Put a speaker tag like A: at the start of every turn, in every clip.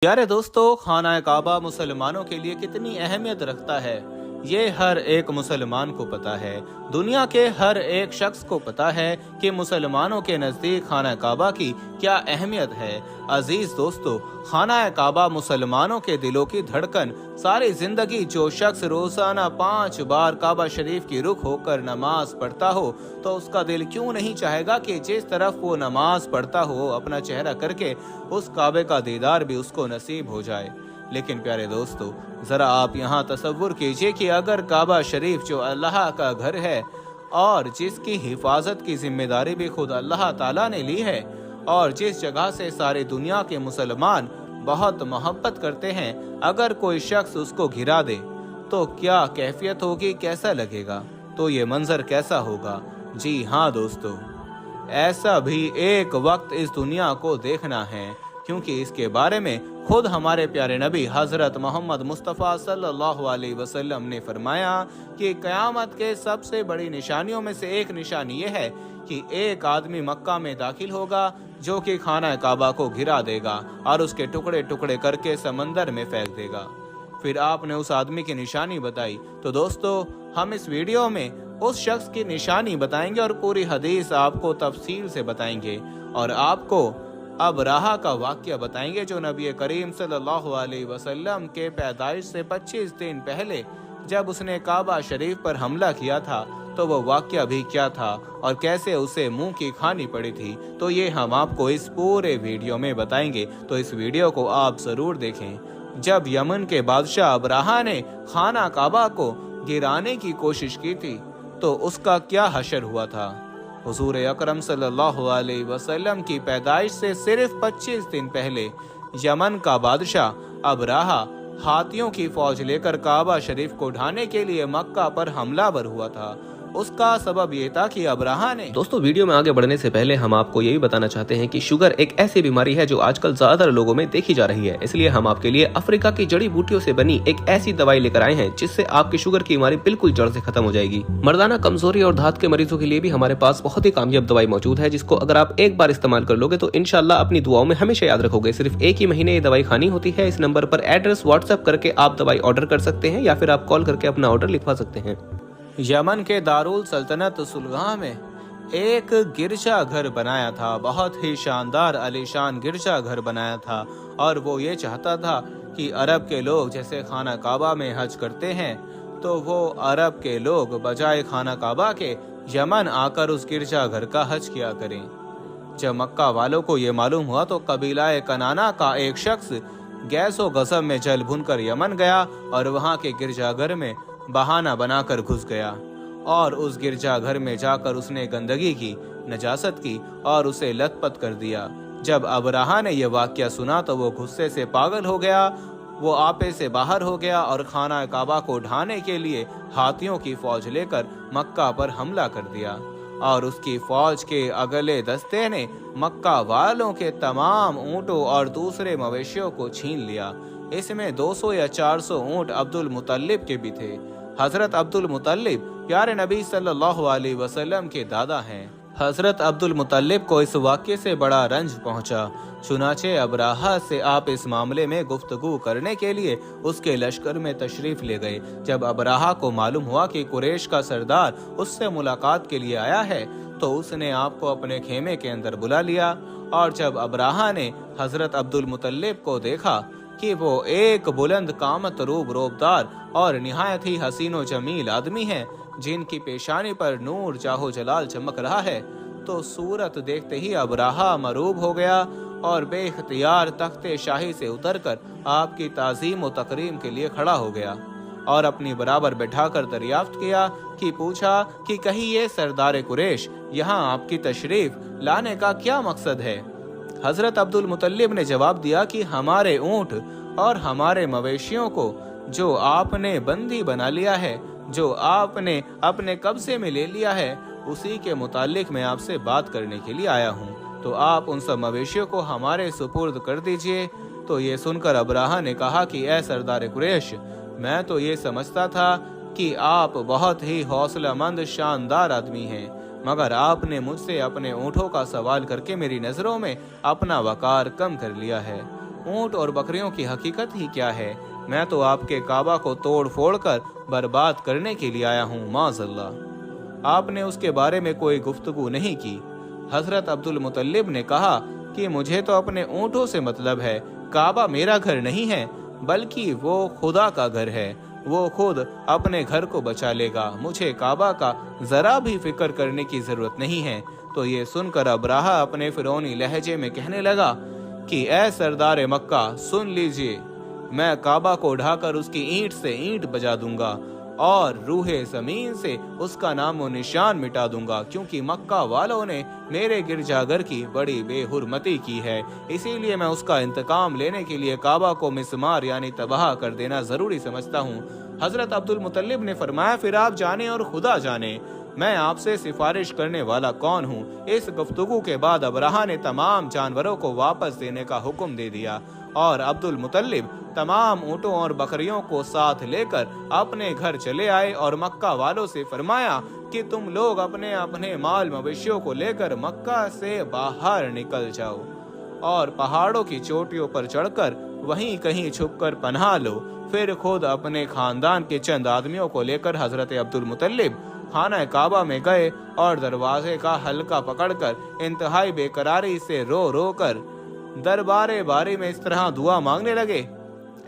A: प्यारे दोस्तों, खाना काबा मुसलमानों के लिए कितनी अहमियत रखता है ये हर एक मुसलमान को पता है। दुनिया के हर एक शख्स को पता है कि मुसलमानों के नज़दीक खाना काबा की क्या अहमियत है। अजीज दोस्तों, खाना काबा मुसलमानों के दिलों की धड़कन। सारी जिंदगी जो शख्स रोजाना 5 बार काबा शरीफ की रुख होकर नमाज पढ़ता हो तो उसका दिल क्यों नहीं चाहेगा कि जिस तरफ वो नमाज पढ़ता हो अपना चेहरा करके उस काबे का दीदार भी उसको नसीब हो जाए। लेकिन प्यारे दोस्तों, जरा आप यहाँ तसव्वुर कीजिए कि अगर काबा शरीफ जो अल्लाह का घर है और जिसकी हिफाजत की जिम्मेदारी भी खुद अल्लाह ताला ने ली है और जिस जगह से सारी दुनिया के मुसलमान बहुत मोहब्बत करते हैं, अगर कोई शख्स उसको घिरा दे तो क्या कैफियत होगी, कैसा लगेगा, तो ये मंजर कैसा होगा। जी हाँ दोस्तों, ऐसा भी एक वक्त इस दुनिया को देखना है, क्योंकि इसके बारे में खुद हमारे प्यारे नबी हजरत मोहम्मद मुस्तफ़ा सल्लल्लाहु अलैहि वसल्लम ने फरमाया कि क़यामत के सबसे बड़ी निशानियों में से एक निशानी ये है कि एक आदमी मक्का में दाखिल होगा जो कि खाना काबा को घिरा देगा और उसके टुकड़े टुकड़े करके समंदर में फेंक देगा। फिर आपने उस आदमी की निशानी बताई, तो दोस्तों हम इस वीडियो में उस शख्स की निशानी बताएंगे और पूरी हदीस आपको तफसील से बताएंगे और आपको अबराहा का वाक़या बताएंगे जो नबी करीम सल्लल्लाहु अलैहि वसल्लम के पैदाइश से 25 दिन पहले जब उसने काबा शरीफ पर हमला किया था तो वो वाक़या भी क्या था और कैसे उसे मुंह की खानी पड़ी थी, तो ये हम आपको इस पूरे वीडियो में बताएंगे। तो इस वीडियो को आप ज़रूर देखें। जब यमन के बादशाह अबराहा ने खाना काबा को गिराने की कोशिश की थी तो उसका क्या हशर हुआ था। हुजूर अकरम सल्लल्लाहु अलैहि वसल्लम की पैदाइश से सिर्फ 25 दिन पहले यमन का बादशाह अबराहा हाथियों की फौज लेकर काबा शरीफ को ढाने के लिए मक्का पर हमलावर हुआ था। उसका सबब ये था कि अबराहा ने
B: दोस्तों वीडियो में आगे बढ़ने से पहले हम आपको ये भी बताना चाहते हैं कि शुगर एक ऐसी बीमारी है जो आजकल ज्यादातर लोगों में देखी जा रही है। इसलिए हम आपके लिए अफ्रीका की जड़ी बूटियों से बनी एक ऐसी दवाई लेकर आए हैं जिससे आपकी शुगर की बीमारी बिल्कुल जड़ से खत्म हो जाएगी। मर्दाना कमजोरी और धात के मरीजों के लिए भी हमारे पास बहुत ही कामयाब दवाई मौजूद है, जिसको अगर आप एक बार इस्तेमाल कर लोगे तो इंशाल्लाह अपनी दुआओं में हमेशा याद रखोगे। सिर्फ एक ही महीने ये दवाई खानी होती है। इस नंबर पर एड्रेस व्हाट्सएप करके आप दवाई ऑर्डर कर सकते हैं या फिर आप कॉल करके अपना ऑर्डर लिखवा सकते हैं।
A: यमन के दारुल सल्तनत सुलगाह में एक गिरजा घर बनाया था, बहुत ही शानदार आलीशान गिरजा घर बनाया था और वो ये चाहता था कि अरब के लोग जैसे खाना काबा में हज करते हैं तो वो अरब के लोग बजाय खाना काबा के यमन आकर उस गिरजा घर का हज किया करें। जब मक्का वालों को ये मालूम हुआ तो कबीला कनाना का एक शख्स गैसो गज़ब में जल भुनकर यमन गया और वहाँ के गिरजाघर में बहाना बनाकर घुस गया और उस गिरजाघर में जाकर उसने गंदगी की, नजासत की और उसे लथपथ कर दिया। जब अबराहा ने यह वाक़या सुना तो वो गुस्से से पागल हो गया। वो आपे से बाहर हो गया और खाना काबा को ढाने के लिए हाथियों की फौज लेकर मक्का पर हमला कर दिया और उसकी फौज के अगले दस्ते ने मक्का वालों के तमाम ऊँटों और दूसरे मवेशियों को छीन लिया। इसमें 200 या 400 ऊँट अब्दुल मुतल्लिब के भी थे। हजरत अब्दुल मुतल्लिब प्यारे नबी सल्लल्लाहु अलैहि वसल्लम के दादा हैं। हजरत अब्दुल मुतल्लिब को इस वाक़ये से बड़ा रंज पहुंचा। चुनाचे अबराहा से आप इस मामले में गुफ्तगू करने के लिए उसके लश्कर में तशरीफ ले गए। जब अबराहा को मालूम हुआ कि कुरैश का सरदार उससे मुलाकात के लिए आया है तो उसने आपको अपने खेमे के अंदर बुला लिया और जब अबराहा ने हजरत अब्दुल मुतल्लिब को देखा कि वो एक बुलंद कामत रूब रोबदार और निहायत ही हसीनो जमील आदमी हैं जिनकी पेशानी पर नूर जाहो जलाल चमक रहा है, तो सूरत देखते ही अबराहा मरूब हो गया और बेख्तियार तख्ते शाही से उतरकर आपकी ताज़ीम व तकरीम के लिए खड़ा हो गया और अपनी बराबर बैठाकर दरियाफ्त किया कि पूछा कि कहीं ये सरदार कुरैश यहाँ आपकी तशरीफ लाने का क्या मकसद है। हजरत अब्दुल मुतल्लिब ने जवाब दिया कि हमारे ऊँट और हमारे मवेशियों को जो आपने बंदी बना लिया है, जो आपने अपने कब्जे में ले लिया है, उसी के मुतालिक मैं आपसे बात करने के लिए आया हूँ, तो आप उन सब मवेशियों को हमारे सुपुर्द कर दीजिए। तो ये सुनकर अबराहा ने कहा कि ऐ सरदार कुरैश, मैं तो ये समझता था कि आप बहुत ही हौसलामंद शानदार आदमी हैं, मगर आपने मुझसे अपने ऊँटों का सवाल करके मेरी नज़रों में अपना वकार कम कर लिया है। ऊंट और बकरियों की हकीकत ही क्या है। मैं तो आपके काबा को तोड़ फोड़ कर बर्बाद करने के लिए आया हूँ। माज़अल्लाह, आपने उसके बारे में कोई गुफ्तगू नहीं की। हजरत अब्दुल मुतल्लिब ने कहा कि मुझे तो अपने ऊँटों से मतलब है। काबा मेरा घर नहीं है, बल्कि वो खुदा का घर है। वो खुद अपने घर को बचा लेगा। मुझे काबा का जरा भी फिक्र करने की जरूरत नहीं है। तो ये सुनकर अब्राहा अपने फिरौनी लहजे में कहने लगा कि ए सरदार मक्का, सुन लीजिए, मैं काबा को ढाकर उसकी ईंट से ईंट बजा दूंगा और रूहे जमीन से उसका नामो निशान मिटा दूंगा, क्योंकि मक्का वालों ने मेरे गिरजाघर की बड़ी बेहुरमती की है। इसीलिए मैं उसका इंतकाम लेने के लिए काबा को मिस्मार यानी तबाह कर देना जरूरी समझता हूँ। हजरत अब्दुल मुतल्लिब ने फरमाया, फिर आप जाने और खुदा जाने मैं आपसे सिफारिश करने वाला कौन हूँ। इस गुफ्तगू के बाद अब्राहा ने तमाम जानवरों को वापस देने का हुक्म दे दिया और अब्दुल मुतल्लिब तमाम ऊँटों और बकरियों को साथ लेकर अपने घर चले आए और मक्का वालों से फरमाया कि तुम लोग अपने अपने माल मवेशियों को लेकर मक्का से बाहर निकल जाओ और पहाड़ों की चोटियों पर चढ़कर वहीं कहीं छुपकर पनाह लो। फिर खुद अपने खानदान के चंद आदमियों को लेकर हजरत अब्दुल मुतल्लिब खाना काबा में गए और दरवाजे का हल्का पकड़कर इंतहाई बेकरारी से रो रो कर दरबारे बारी में इस तरह दुआ मांगने लगे,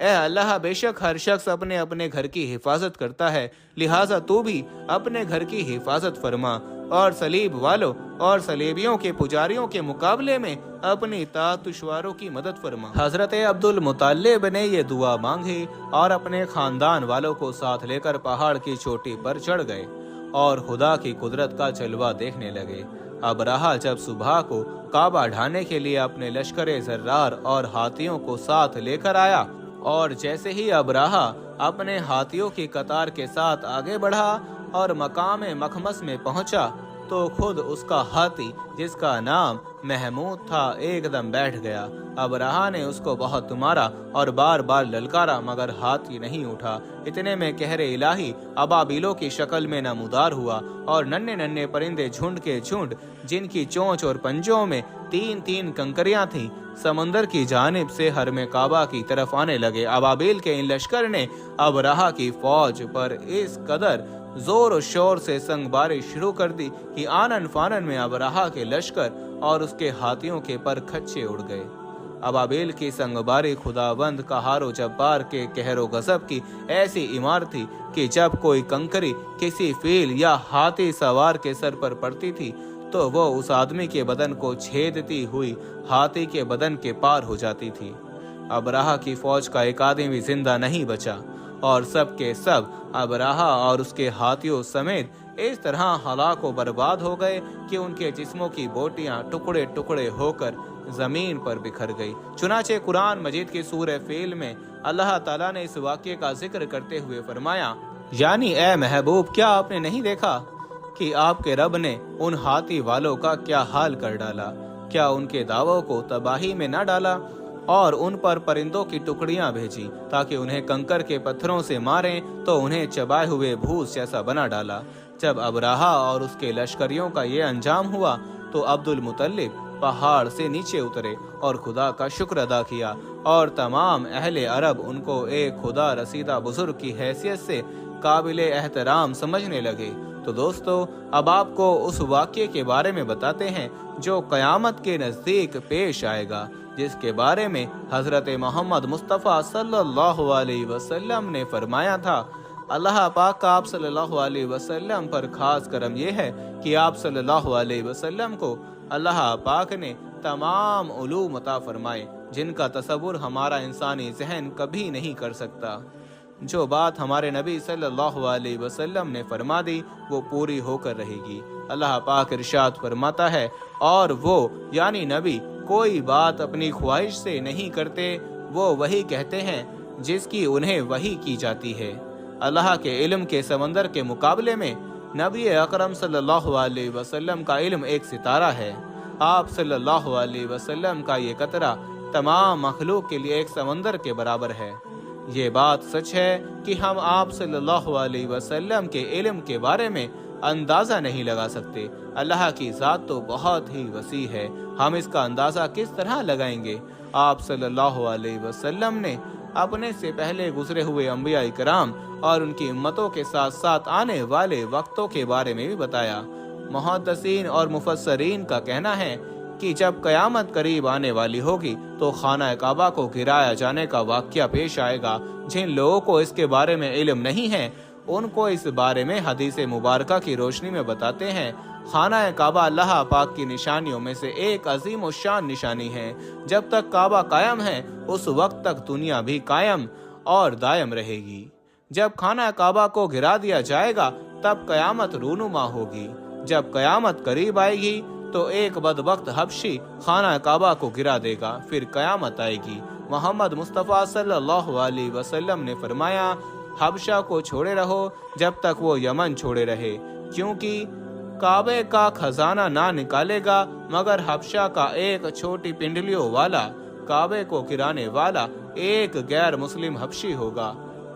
A: ए अल्लाह, बेशक हर शख्स अपने अपने घर की हिफाजत करता है, लिहाजा तू भी अपने घर की हिफाजत फरमा और सलीब वालों और सलीबियों के पुजारियों के मुकाबले में अपनी तातुशवारों की मदद फरमा। हजरत अब्दुल मुतल्लिब ने ये दुआ मांगी और अपने खानदान वालों को साथ लेकर पहाड़ की चोटी पर चढ़ गए और खुदा की कुदरत का जलवा देखने लगे। अब्राहा जब सुबह को काबा ढाने के लिए अपने लश्कर जर्रार और हाथियों को साथ लेकर आया और जैसे ही अब्राहा अपने हाथियों की कतार के साथ आगे बढ़ा और मकाम मखमस में पहुंचा तो खुद उसका हाथी, जिसका नाम महमूद था, एकदम बैठ गया। अब्राहा ने उसको बहुत मारा और बार बार ललकारा, मगर हाथी नहीं उठा। इतने में कहरे इलाही अबाबिलों की शक्ल में नमूदार हुआ और नन्हे नन्हे परिंदे झुंड के झुंड, जिनकी चोंच और पंजों में तीन तीन कंकरियां थीं, समंदर की जानिब से हरमे काबा की तरफ आने लगे। अबाबिल के इन लश्कर ने अब्राहा की फौज पर इस कदर जोर और शोर से संगबारी शुरू कर दी कि आनन फानन में अब्राहा के लश्कर और उसके हाथियों के पर खच्चे उड़ गए। अबाबिल की संगबारी खुदावंद कहारो जब्बार के कहरो गजब की ऐसी इमारत थी कि जब कोई कंकरी किसी फील या हाथी सवार के सर पर पड़ती थी तो वो उस आदमी के बदन को छेदती हुई हाथी के बदन के पार हो जाती थी। अब्राहा की फौज का एक आदमी भी जिंदा नहीं बचा और सब के सब अब्राहा और उसके हाथियों समेत इस तरह हलाक व बर्बाद हो गए कि उनके जिस्मों की बोटियां टुकड़े टुकड़े होकर जमीन पर बिखर गई। चुनाचे कुरान मजीद की सूरह फील में अल्लाह ताला ने इस वाक़ये का जिक्र करते हुए फरमाया, यानी ए महबूब, क्या आपने नहीं देखा कि आपके रब ने उन हाथी वालों का क्या हाल कर डाला? क्या उनके दावों को तबाही में न डाला और उन पर परिंदों की टुकड़ियां भेजी ताकि उन्हें कंकर के पत्थरों से मारें, तो उन्हें चबाए हुए भूस जैसा बना डाला। जब अब्राहा और उसके लश्करियों का ये अंजाम हुआ तो अब्दुल मुतल्लिब पहाड़ से नीचे उतरे और खुदा का शुक्र अदा किया और तमाम अहले अरब उनको एक खुदा रसीदा बुजुर्ग की हैसियत से काबिले एहतराम समझने लगे। तो दोस्तों, अब आपको उस वाक़ये के बारे में बताते हैं जो क़यामत के नज़दीक पेश आएगा, जिसके बारे में हज़रत मोहम्मद मुस्तफ़ा सल्लल्लाहु अलैहि वसल्लम ने फरमाया था। अल्लाह पाक का आप सल्लल्लाहु अलैहि वसल्लम पर खास करम यह है कि आप सल्लल्लाहु अलैहि वसल्लम को अल्लाह पाक ने तमाम उलूम अता फरमाए जिनका तसव्वुर हमारा इंसानी जहन कभी नहीं कर सकता। जो बात हमारे नबी सल्लल्लाहु अलैहि वसल्लम ने फरमा दी वो पूरी होकर रहेगी। अल्लाह पाक इरशाद फरमाता है, और वो यानी नबी कोई बात अपनी ख्वाहिश से नहीं करते, वो वही कहते हैं जिसकी उन्हें वही की जाती है। अल्लाह के इल्म के समंदर के मुकाबले में नबी अकरम सल्लल्लाहु अलैहि वसल्लम का इल्म एक सितारा है। आप सल्लल्लाहु अलैहि वसल्लम का ये कतरा तमाम मखलूक के लिए एक समंदर के बराबर है। ये बात सच है कि हम आप सल्लल्लाहु अलैहि वसल्लम के इल्म के बारे में اندازہ نہیں لگا سکتے۔ اللہ کی ذات تو بہت ہی وسیع ہے، ہم اس کا اندازہ کس طرح لگائیں گے؟ آپ صلی اللہ علیہ وسلم نے اپنے سے پہلے گزرے ہوئے انبیاء کرام اور ان کی امتوں کے ساتھ ساتھ آنے والے وقتوں کے بارے میں بھی بتایا۔ محدثین اور مفسرین کا کہنا ہے کہ جب قیامت قریب آنے والی ہوگی تو خانہ کعبہ کو گرایا جانے کا واقعہ پیش آئے گا۔ جن لوگوں کو اس کے بارے میں علم نہیں ہے ان کو اس بارے میں حدیث مبارکہ کی روشنی میں بتاتے ہیں۔ خانہ کعبہ اللہ پاک کی نشانیوں میں سے ایک عظیم الشان نشانی ہے۔ جب تک کعبہ قائم ہے اس وقت تک دنیا بھی قائم اور دائم رہے گی۔ جب خانہ کعبہ کو گرا دیا جائے گا تب قیامت رونما ہوگی۔ جب قیامت قریب آئے گی تو ایک بدبخت حبشی خانہ کعبہ کو گرا دے گا، پھر قیامت آئے گی۔ محمد مصطفیٰ صلی اللہ علیہ وسلم نے فرمایا، حبشہ کو چھوڑے رہو جب تک وہ یمن چھوڑے رہے، کیونکہ کعبے کا خزانہ نہ نکالے گا مگر حبشہ کا ایک چھوٹی پنڈلیوں والا، کعبے کو گرانے والا ایک غیر مسلم حبشی ہوگا۔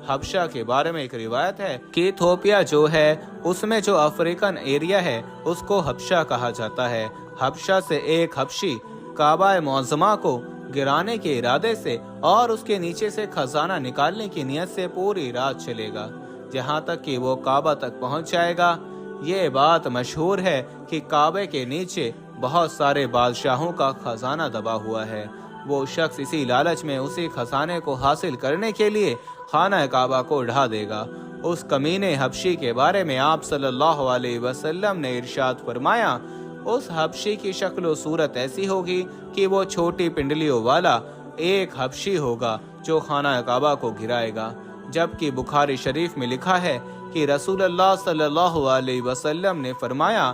A: حبشہ کے بارے میں ایک روایت ہے کہ ایتھوپیا جو ہے اس میں جو افریقن ایریا ہے اس کو حبشہ کہا جاتا ہے۔ حبشہ سے ایک حبشی کعبہ معظمہ کو گرانے کے ارادے سے اور اس کے نیچے سے خزانہ نکالنے کی نیت سے پوری رات چلے گا جہاں تک کہ وہ کعبہ تک پہنچ جائے گا۔ یہ بات مشہور ہے کہ کعبے کے نیچے بہت سارے بادشاہوں کا خزانہ دبا ہوا ہے۔ وہ شخص اسی لالچ میں اسی خزانے کو حاصل کرنے کے لیے خانہ کعبہ کو ڈھا دے گا۔ اس کمینے حبشی کے بارے میں آپ صلی اللہ علیہ وسلم نے ارشاد فرمایا، اس حبشی کی شکل و صورت ایسی ہوگی کہ وہ چھوٹی پنڈلیوں والا ایک حبشی ہوگا جو خانہ کعبہ کو گرائے گا۔ جبکہ بخاری شریف میں لکھا ہے کہ رسول اللہ صلی اللہ علیہ وسلم نے فرمایا،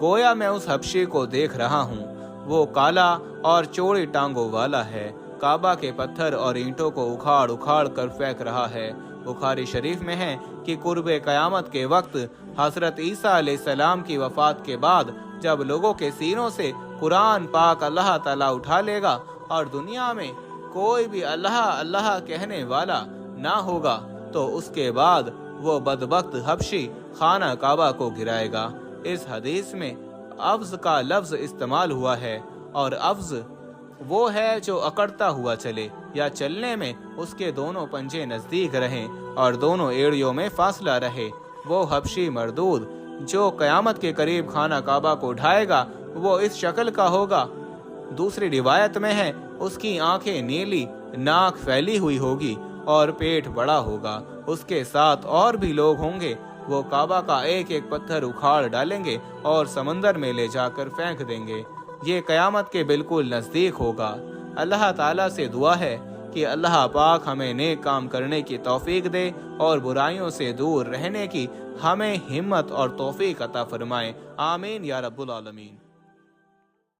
A: گویا میں اس حبشی کو دیکھ رہا ہوں، وہ کالا اور چوڑی ٹانگوں والا ہے، کعبہ کے پتھر اور اینٹوں کو اکھاڑ اکھاڑ کر پھینک رہا ہے۔ بخاری شریف میں ہے کہ قرب قیامت کے وقت حضرت عیسیٰ علیہ السلام کی وفات کے بعد جب لوگوں کے سینوں سے قرآن پاک اللہ تعالیٰ اٹھا لے گا اور دنیا میں کوئی بھی اللہ اللہ کہنے والا نہ ہوگا تو اس کے بعد وہ بدبخت حبشی خانہ کعبہ کو گرائے گا۔ اس حدیث میں افز کا لفظ استعمال ہوا ہے، اور افز وہ ہے جو اکڑتا ہوا چلے یا چلنے میں اس کے دونوں پنجے نزدیک رہیں اور دونوں ایڑیوں میں فاصلہ رہے۔ وہ حبشی مردود جو قیامت کے قریب خانہ کعبہ کو ڈھائے گا وہ اس شکل کا ہوگا۔ دوسری روایت میں ہے اس کی آنکھیں نیلی، ناک پھیلی ہوئی ہوگی اور پیٹ بڑا ہوگا، اس کے ساتھ اور بھی لوگ ہوں گے۔ وہ کعبہ کا ایک ایک پتھر اکھاڑ ڈالیں گے اور سمندر میں لے جا کر پھینک دیں گے۔ یہ قیامت کے بالکل نزدیک ہوگا۔ اللہ تعالیٰ سے دعا ہے کہ اللہ پاک ہمیں نیک کام کرنے کی توفیق دے اور برائیوں سے دور رہنے کی ہمیں ہمت اور توفیق عطا فرمائے۔ آمین یا رب العالمین۔